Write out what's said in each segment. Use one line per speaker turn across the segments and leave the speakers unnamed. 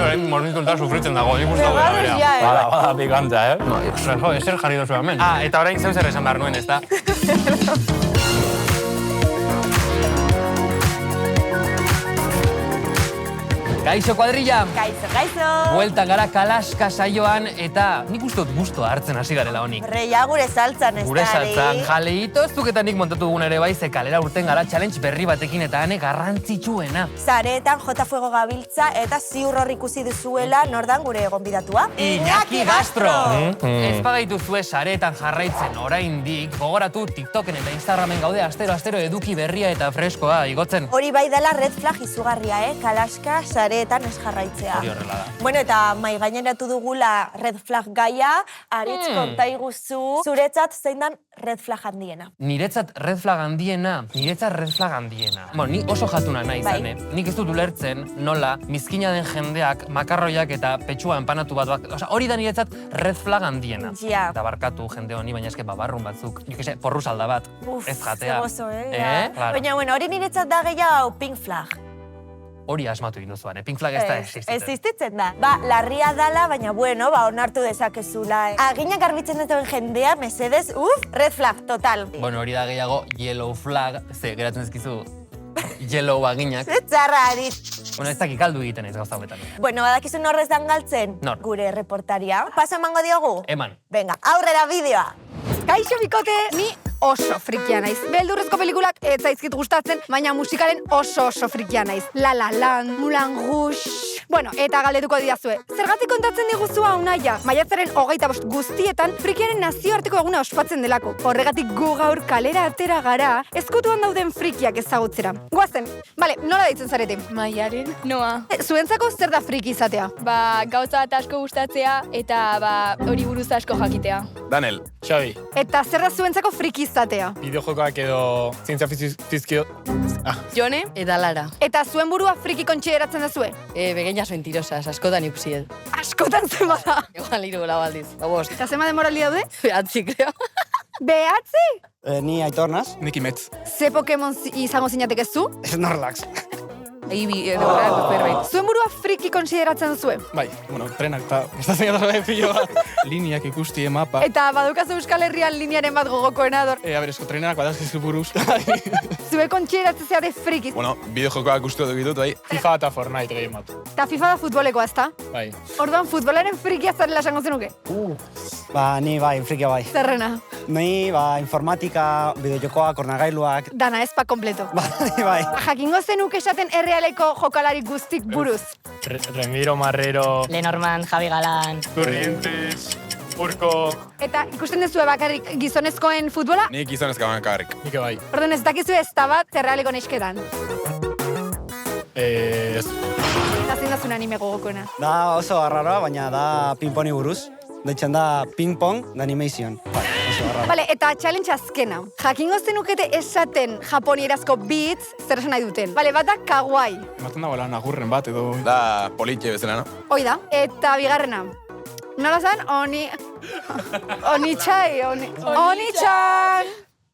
orain mornitulta sufritzen dago, nik uste dago. Bada, pikanta, No, ezer jarri dozu hemen. Eta orain zeu zer esan behar nuen, ez da? Kaixo, kuadrilla!
Kaixo!
Bueltan gara Kalaska saioan eta nik uste dut gustoa hartzen hasi garela honi.
Reia gure saltzan ez da,
Gure saltzan, jaleito, zuk eta nik montatu dugun ere bai, ze kalera urten gara challenge berri batekin eta hane garrantzitsuena.
Zareetan J Fuego gabiltza eta ziur hor ikusi duzuela nordan gure gonbidatua.
Iñaki Gastro! Ez pagaitu zue sareetan jarraitzen oraindik, gogoratu TikToken eta Instagramen gaude astero eduki berria eta freskoa igotzen.
Hori bai dela red flag izugarria, Kalaska sareetan ez jarraitzea.
Hori horrela da.
Bueno, eta mai gaineratu dugula red flag gaia, Aritz konta iguzu, zuretzat zein dan red flag handiena.
Niretzat red flag handiena. Bueno, ni oso jatuna nahi zane. Nik ez dut ulertzen nola mizkina den jendeak, makarroiak eta petsua enpanatu bat. Osa, hori da niretzat red flag handiena.
Ja.
Eta barkatu jende honi, baina eske babarrun batzuk. Nik ese, porru salda bat. Ez jatea.
Zegozo,
Claro.
Baina, bueno, hori niretzat da gehiago pink flag.
Hori asmatu egin duzuan, pink flag ez da existitzen.
Existitzen da. Larria dala, baina bueno, onartu dezakezula. Aginak garbitzen duten jendea, mesedez, red flag, total.
Bueno, hori da gehiago yellow flag, ze geratzen ezkizu yellow aginak.
Txarra, Aritz.
Bueno, ez dakik kaldu egiten ez gauza hobetan.
Bueno, badakizu norrez dan galtzen?
Nor?
Gure reportaria. Paso emango diogu?
Eman.
Venga, aurrera bideoa.
Kaixo bikote, ni oso frikia naiz. Beldurrezko pelikulak ez zaizkit gustatzen, baina musikaren oso frikia naiz. La La Land, Moulin Rouge... Bueno, eta galdetuko didazue, zergatik kontatzen diguzua Unaia? Maiatzaren 25 guztietan frikiaren nazioarteko eguna ospatzen delako. Horregatik gu gaur kalera atera gara, ezkutuan dauden frikiak ezagutzera. Goazen, bale, nola deitzen zarete?
Maiaren, Noa.
Zuentzako zer da friki izatea?
Gauza bat asko gustatzea eta hori buruz asko jakitea.
Daniel.
Xabi.
Eta zer da zuentzako friki izatea?
Bideojokoak edo zientzia fizikio...
Jone eta Lara.
Eta zuen burua friki kontsideratzen dazue?
Begeñas mentirosas, askotan ikusiet.
Askotan zen bada?
Igual 3 aldiz, bost.
Eta zema demoraldi daude?
Behatzi, creo.
Behatzi?
Ni Aitor naz.
Nik Imetz.
Ze Pokemon izango zinatek ez zu?
Snorlax.
Ibi, zerbait.
Zuen burua friki konsideratzen duzue?
Bai, bueno, trenak eta gustatzen gara pilo bat. Lineak ikusti, mapa.
Eta badukazu Euskal Herrian linearen bat gogokoena dor.
Aberezko trenak badazkizku buruz.
Zue konsideratzen zeate friki.
Bueno, bideojokoak guztu ditut, bai.
FIFA eta Fortnite gehien bat.
Eta FIFA da futbolekoa, ezta?
Bai.
Orduan, futbolaren frikia zarela esango zenuke?
Ni bai, frikia bai.
Zerrena?
Ni, informatika, bideojokoak, ornagailuak.
Dana, ezpa kompleto.
Bai.
Jakingo zenuke esaten errealeko jokalari guztik buruz.
Remiro Marrero.
Lenormand, Javi Galan.
Corrientes. Urko.
Eta ikusten duzue bakarrik gizonezkoen futbola?
Nik gizonezka bakarrik.
Nik bai.
Orduan, ez dakizu ez da bat errealeko nesketan.
Ez.
Eta zein da zuen anime gogokoena?
Da oso arraroa, baina da ping-pongi buruz. Deitzen da ping-pong da animation. Bai, oso arraroa.
Vale, eta challenge azkena. Jakingo zenukete esaten japonierazko beats zer esan nahi duten. Vale, bat da kawaii.
Ematen dago lan agurren bat edo...
Da politxe bezala, no?
Hoi da. Eta bigarrena. Nola zen? Oni-chan!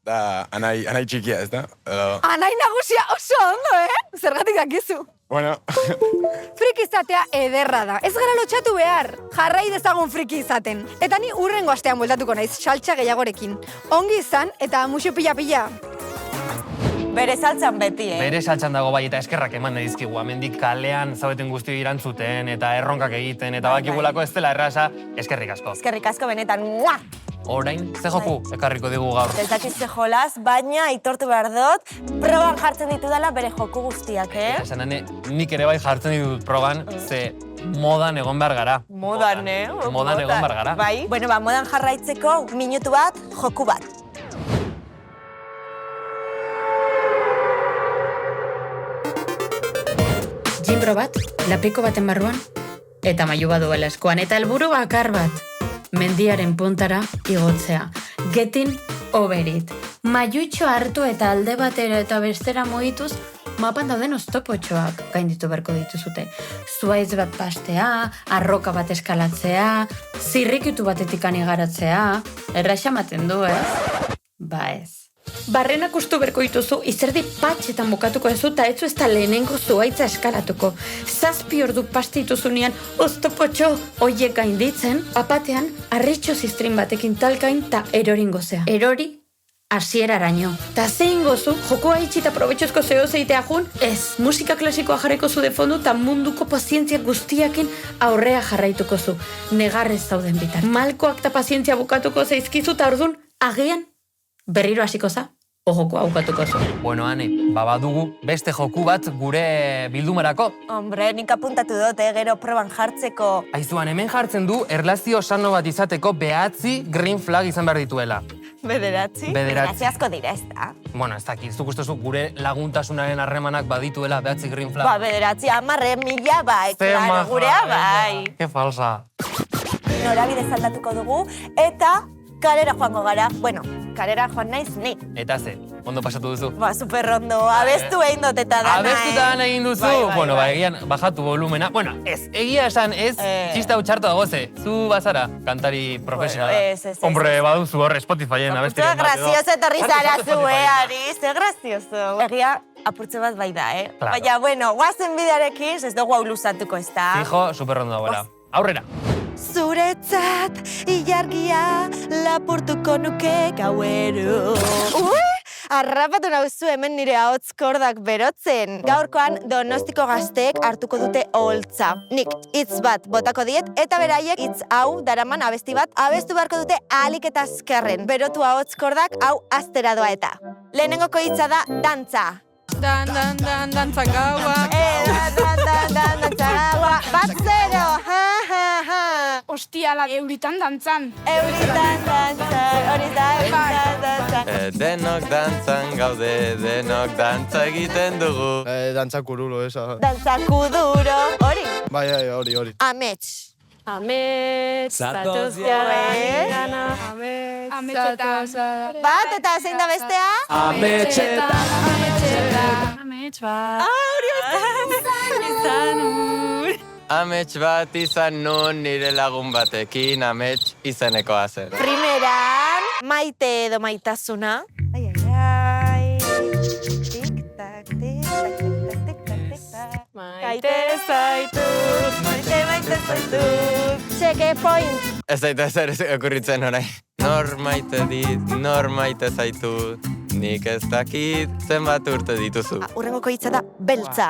Da anai txikia, ez da?
Anai nagusia oso ondo, Zergatik dakizu.
Bueno.
Friki izatea ederra da. Ez gara lotxatu behar. Jarrai dezagun friki izaten. Eta ni urrengo astean bueltatuko naiz, saltsa gehiagorekin. Ongi izan eta musu pila-pila.
Bere saltzan beti,
Bere saltzan dago bai eta eskerrak eman nahi dizkigu. Hemendik kalean zaudeten guztio irantzuten eta erronkak egiten eta bakigulako ez dela erraza, eskerrik asko.
Eskerrik asko benetan, mua!
Orain, ze joku ekarriko digu gaur.
Ez dakit ze jolaz, baina aitortu behar dut, proban jartzen ditudala bere joku guztiak,
Esan nik ere bai jartzen ditut proban, ze modan egon behar gara.
Modan,
Modan egon behar gara.
Bai, bueno, modan jarraitzeko minutu bat, joku bat.
Gimbro bat, lapiko baten barruan, eta mailu bat duela eskoan, eta helburu bakar bat. Mendiaren puntara igotzea. Getting over it. Maiutxo hartu eta alde batera eta bestera mugituz, mapan dauden oztopotxoak gainditu beharko dituzute. Zuaitz bat pastea, arroka bat eskalatzea, zirrikitu batetik igaratzea, erraxa ematen du, ez? Ba ez. barrenak ustu berko dituzu, izerdi patxetan bukatuko ezu, eta etzu ez da lehenengo zuaitza eskalatuko. 7 ordu pasti dituzunean, oztopotxo hoiek gainditzen, papatean, arritxo ziztrin batekin talkain, eta erorin gozea. Erori, hasieraraino. Ta zein gozu, jokoa itxi eta probetxozko zeo zeitea jun, ez, musika klasikoa jarriko zu de fondo eta munduko pazientzia guztiakin aurrea jarraituko zu. Negarrez zauden bitar. Malkoak eta pazientzia bukatuko zaizkizu eta ordun agian berriro hasiko za, jokoa bukatuko zu.
Bueno, Ane, badugu beste joku bat gure bildumarako.
Hombre, nik apuntatu dut, gero proban jartzeko.
Aizuan, hemen jartzen du erlazio sano bat izateko 9 green flag izan behar dituela.
Bederatzi?
Bederatzi.
Asko dira, ez da?
Bueno, ez dakit, zuk uste zu gure laguntasunaren harremanak badituela 9 green flag.
Ba, bederatzi, 10.000 bai, claro, gurea bai.
Ke falsa.
Norabide aldatuko dugu, eta kalera joango gara. Bueno, kalera joan naiz ni.
Eta ze, ondo pasatu duzu?
Ba, superrondo, abestu egin dut eta dana,
Abestuta dana egin duzu? Bueno, egian bajatu volumena. Bueno, ez, egia esan ez, txista hau txarto dago ze. Zu bazara, kantari profesionala.
Ez.
Hombre, baduzu hor Spotifyen abestiren bat edo.
Grazioso etorri zara zu, Ari, ze grazioso. Egia, apurtze bat bai da,
Claro.
Baina, bueno, guazen bidearekin, ez dugu hau luzatuko, ez da?
Fijo, superrondo dagoela. Aurrera.
Zuretzat ilargia lapurtuko nuke gauero. Arrapatu nauzu hemen nire ahots kordak berotzen. Gaurkoan Donostiko gazteek hartuko dute oholtza. Nik hitz bat botako diet eta beraiek hitz hau daraman abesti bat abestu beharko dute ahalik eta azkarren. Berotu ahots kordak hau aztera doa eta. Lehenengoko hitza da dantza.
Dantzan gaua.
Dantza gaua. Bat zero.
Ostia, euritan dantzan.
Euritan dantzan, hori da, euritan dantzan.
Denok dantzan gaude, denok dantza egiten dugu.
Dantza kurulo, esa.
Dantza kuduro, hori.
Bai, hori.
Amets.
Amets,
Zatoz gana.
Ametxetan.
Bat eta zein da bestea?
Ametxetan.
amets bat.
Amets bat izan nun nire lagun batekin amets izanekoa zen.
Primeran, maite edo maitasuna. Ai. Tik-tak, tik-tak, tik-tak, tik-tak, tik-tak. Maite zaitut, maite zaitut. Cheque point.
Ez daite zer okurritzen orain. Nor maite dit, nor maite zaitut. Nik ez dakit zenbat urte dituzu.
Urrengoko hitza da beltza.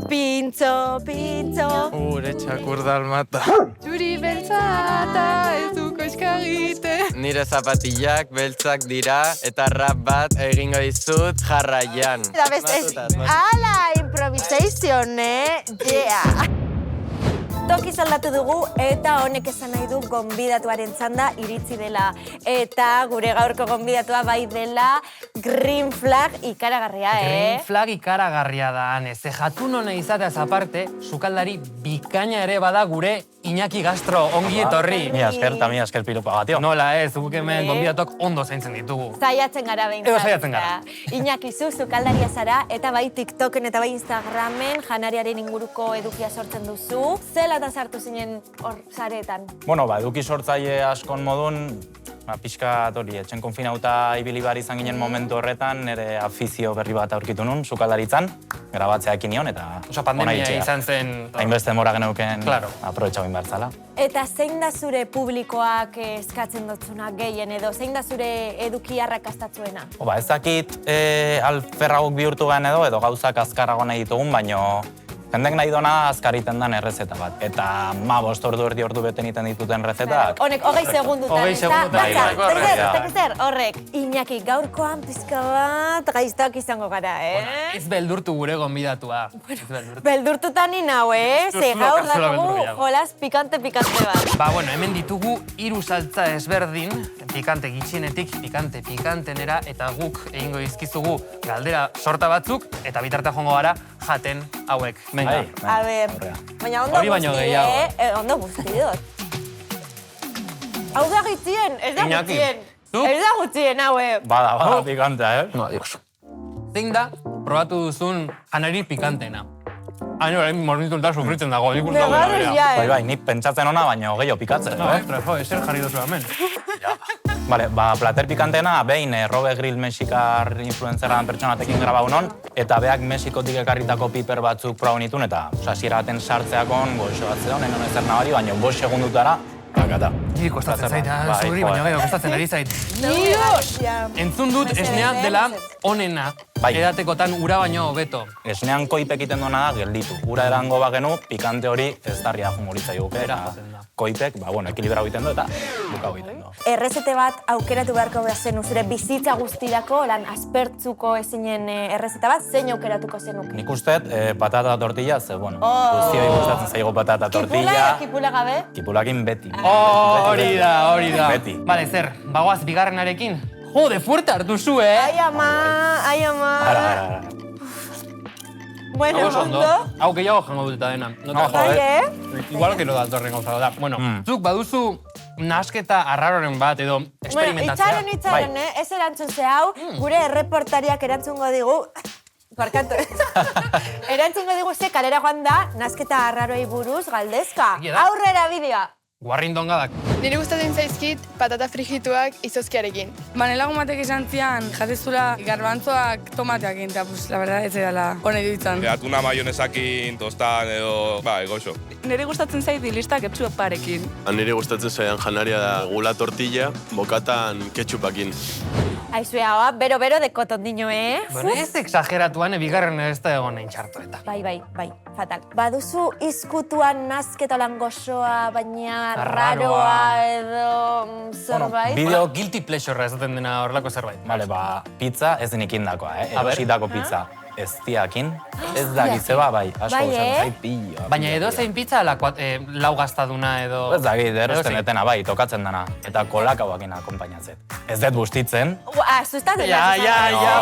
Pintzo.
Ure txakur dalmata.
Txuri beltza eta ez duko eskagite.
Nire zapatillak beltzak dira eta rap bat egingo dizut jarraian.
Eta beste, ala, improvisation, yeah. Toki aldatu dugu eta honek esan nahi du gonbidatuaren txanda iritsi dela. Eta gure gaurko gonbidatua bai dela green flag ikaragarria,
Green flag ikaragarria da, Ane. Ze jatun hona izateaz aparte, sukaldari bikaina ere bada gure Iñaki Gastro, ongi etorri.
Mi asker piropa bat, jo.
Nola ez, guk hemen gonbidatuak ondo zaintzen ditugu.
Zaiatzen gara behintzat.
Edo zaiatzen gara.
Iñaki zu, sukaldaria zara, eta bai TikToken eta bai Instagramen janariaren inguruko edukia sortzen duzu. Zelatan sartu zinen hor sareetan?
Bueno, eduki sortzaile askon modun, pixka hori, etxen konfinauta ibili behar izan ginen momentu horretan, nire afizio berri bat aurkitu nun, sukaldaritzan, grabatzea ekin nion, eta
Osa, pandemia izan zen...
Hainbeste demora geneuken,
Claro.
aprobetxau behar zala.
Eta zein da zure publikoak eskatzen dutzuna gehien edo, zein da zure eduki arrakastatzuena?
Ez dakit alferragok bihurtu garen edo gauzak azkarrago nahi ditugun, baino jendek nahi dona azkariten den errezeta bat. Eta 5 ordu beten iten dituten rezetak.
Honek, 20 segundutan, ez da? Zer, horrek, Iñaki, gaurkoan pizka bat gaiztak izango gara,
Ez beldurtu gure gonbidatua.
Beldurtutan inau, Ze gaur dago jolas pikante bat.
Ba, bueno, hemen ditugu 3 saltza ezberdin, pikante gitxienetik, pikantenera, eta guk egingo dizkizugu galdera sorta batzuk, eta bitartean joango gara jaten hauek. Venga.
A ber, baina ondo
Hori baino
guzti,
gehiago.
Ondo guzti dut. Hau da gitxien, ez da
Iñaki,
gutxien.
zuk?
Ez da gutxien, haue.
Bada, pikantea,
No, Dios. Zein da, probatu duzun janari pikantena. Hain orain mornitu eta sufritzen dago, nik uste
Negarrez ja,
Bai, nik pentsatzen ona, baina gehiago pikatzen.
No, ezer jarri duzu hemen.
Vale, plater pikantena, behin Robert Grill mexikar influencerran pertsonatekin grabau non, eta beak Mexikotik ekarritako piper batzuk probau nitun, eta hasiera baten sartzeakon goxo batzeon, enon ezer nabari, baina 5 segundutara, bakata.
Niri kostatzen zait, zuri, baina gero kostatzen ari zait. Entzun dut esnea dela onena, edatekotan ura baino hobeto.
Esnean koipek egiten duena da gelditu. Ura erango bagenu, pikante hori ez darria jungulitza guke, koipek, ekilibrau egiten du eta bukau egiten du.
Errezete bat aukeratu beharko zen zure bizitza guztirako, lan aspertzuko ezinen errezeta bat, zein aukeratuko zenuke?
Nik usteet patata tortilla, ze, guztioi gustatzen zaigo patata tortilla.
Kipula gabe?
Kipulakin beti.
Hori da.
Beti.
Bale, zer, bagoaz bigarrenarekin? Jode, fuerte hartu zu,
Ai ama.
Ara.
Bueno, ondo.
Hau gehiago jango dut eta dena. Igual que no da torren gauza da. Bueno, zuk baduzu nasketa arraroren bat edo experimentatzea.
Itxaron, ez erantzun ze hau, gure erreportariak erantzungo digu, barkatu, erantzungo digu ze kalera joan da, nasketa arraroei buruz galdezka. Aurrera bideoa.
Guarrindongadak.
Nire gustatzen zaizkit patata frigituak izozkiarekin.
Nelagun batek esan zian, jatezula garbantzoak tomateak eta, la verdad, ez edala hone duitzan.
Atuna maionezakin, tostan edo, egoxo.
Nire gustatzen zait dilistak epsu parekin.
Nire gustatzen zaidan janaria da gula tortilla, bokatan ketchupakin.
Aizue hau, bero de kotondino,
Bueno, ez exageratuan, bigarren ez da egon egin txartu eta.
Bai, fatal. Baduzu izkutuan nazketa lan goxoa, baina raroa edo zerbait?
Bideo guilty pleasure esaten dena horrelako zerbait.
Bale, pizza ez denik indakoa, erositako pizza. Ez diakin, ez dakit zeba, asko usatzen zait pillo.
Baina edo zein pizza lau gaztaduna edo...
Ez dakit, erosten etena, tokatzen dena. Eta kolakauakin akompainatzen. Ez dut bustitzen.
Sustatzen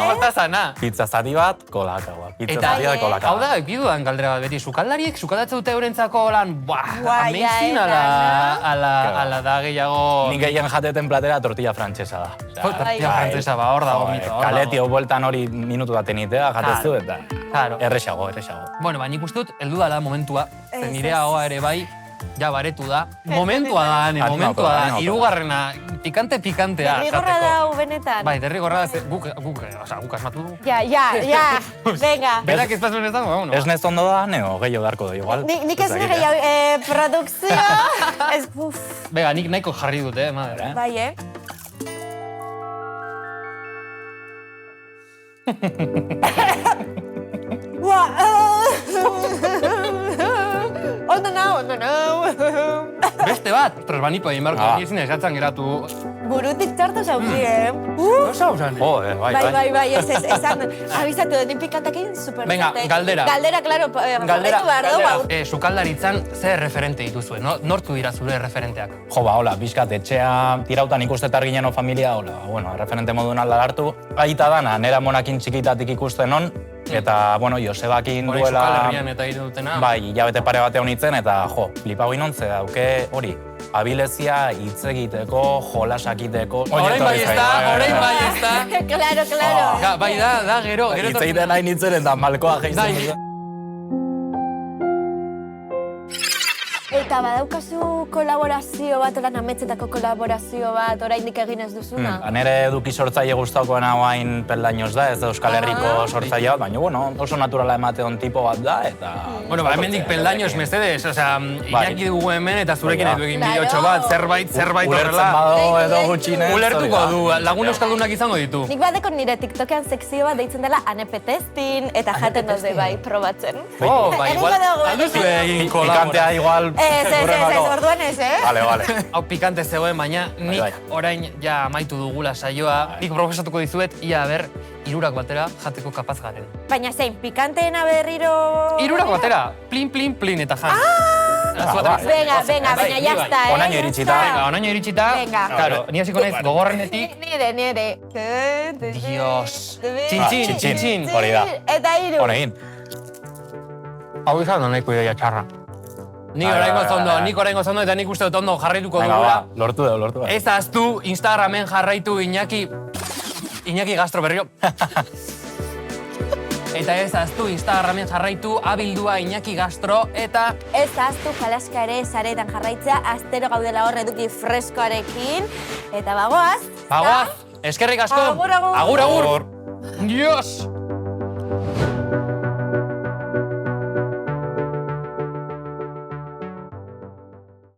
falta zana.
Pizza zati bat, kolakaua. Pizza zati bat, kolakaua.
Hau da, biduan galdera bat beti, sukaldariek sukaldatzen dute eurentzako lan, amazing ala da gehiago...
Nik gehien jateten platera tortilla frantsesa da.
Tortilla frantsesa, hor dago mito.
Kaletio bueltan hori minutu baten itea, jatezu eta erresago.
Bueno, nik uste dut, heldu dala momentua, nire ahoa ere bai, ja baretu da. Momentua da, hirugarrena, pikantea.
Derrigorra da benetan.
Bai, derrigorra da, guk asmatu du.
Ja, venga.
Berak ez pasu nezango, vámonos.
Ez nez ondo da, neo, gehiago darko da, igual.
Nik ez gehiago, produkzio,
Bega, nik nahiko jarri dut, madre.
Bai, Ondo nau.
Beste bat, trasbanipo egin barko, nizien esatzen geratu.
Burutik txartu zauzi,
Osa usan.
Bai, esan, abizatu dut, pikatakin super.
Venga, galdera.
Galdera, klaro,
sukaldaritzan zer referente dituzue, nortu dira zure referenteak?
Jo, hola, bizkat, etxea tirautan ikustetar ginen familia, hola, referente modun alda hartu. Aita dana, nera monakin txikitatik ikusten on, eta, Josebakin duela...
Hori Sukal Herrian eta hiru dutena.
Bai, hilabete pare bate honitzen, eta, flipa guen ontze dauke hori. Abilezia hitz egiteko, jolasakiteko...
Orain bai ez da.
Claro.
Bai da, gero.
Hitz egiten nahi nintzen eta malkoa geizten.
Eta badaukazu kolaborazio bat, lan ametzetako kolaborazio bat, oraindik egin ez duzuna?
Nere eduki sortzaile guztaukoena hain peldainoz da, ez da Euskal Herriko sortzaile bat, baina, oso naturala emateon tipo bat da, eta...
Bueno, hemendik peldainoz, mesedes, Iñaki dugu hemen eta zurekin edu egin bideotxo bat, zerbait horrela...
Ulertzen bado edo gutxinez...
Ulertuko du, lagun euskaldunak izango ditu.
Nik badeko nire TikTokean sekzio bat deitzen dela anepetestin, eta jaten dute bai probatzen.
Bai, igual, alduzu egin
pikantea igual...
Ez, orduan ez,
Vale.
Hau pikante zegoen, baina nik orain ja amaitu dugula saioa. Nik proposatuko dizuet, ia ber, 3 batera jateko kapaz garen.
Baina zein, pikanteena berriro...
3 batera, plin eta jan.
Venga, jazta,
Onaino iritsita.
Onaino iritsita. Claro, ni hasiko naiz gogorrenetik.
Nire.
Dios. Txin.
Hori da.
Eta 3.
Honein.
Hau izan da nahiko ideia txarra. Nik oraingo zondo eta nik uste dut ondo jarraituko dugula.
Lortu da.
Ez aztu Instagramen jarraitu Iñaki Gastro berrio. Eta ez aztu Instagramen jarraitu abildua Iñaki Gastro eta...
Ez aztu Jalaska ere saretan jarraitzea, astero gaudela hor eduki freskoarekin. Eta bagoaz,
Bagoaz, eskerrik asko.
Agur, agur.
Agur, agur. Dios!